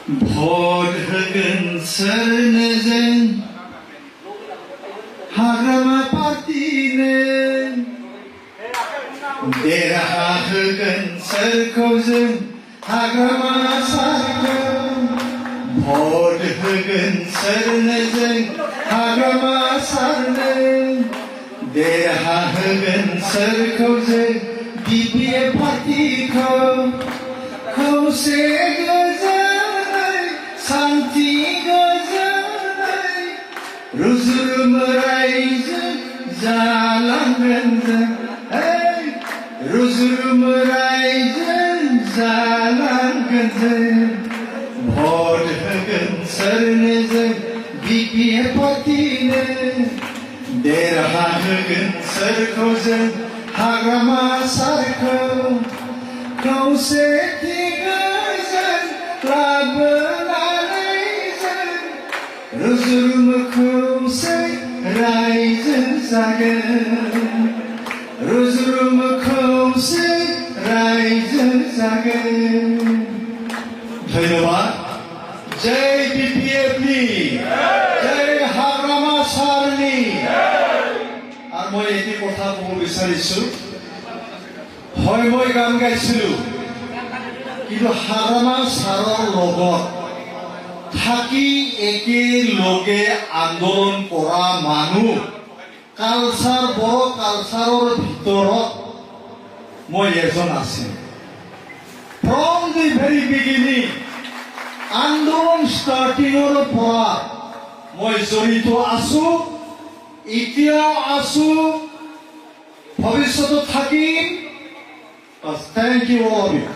भट होगोन सोरनोजों हाग्रामा पार्टिनो देरहा होगोन सोरखौ जों हाग्रामा सारखौ भट होगोन सोरनो जों हाग्रामा सारनो देरहा होगोन सोरखौ जों बिपिएफ पार्टिखौ खौसे गोजोनै सान्थि गोजोनै रुजुरुम रायजो जालांगोन जों रुजुरुम रायजो जालांगोन जों भट होगोन सोरनो जों बिपिएफ पार्टिनो देरहा होगोन सोरखौ जों हाग्रामा सारखौ खौसेथि गोजोन लाबोनानै जों रुजुरुम खौसे रायजो जागोन रुजुरुम खौसे रायजो जागोन धन्यबाद जय बिपिएफनि जय हाग्रामा सारनि আর মই এটি কথা ক'ব বিচাৰিছো হয় মই গান গাইছিলো কিন্তু হাগ্ৰামা ছাৰৰ লগত থাকি একেলগে আন্দোলন কৰা মানুহ কালচাৰ বড়ো কালচাৰৰ ভিতৰত মই এজন আছিলো ফ্ৰম দি ভেৰি বিগিনিং আন্দোলন ষ্টাৰ্টিঙৰ পৰা মই জড়িত আছো এতিয়াও আছো ভৱিষ্যতত থাকিম thank you all of U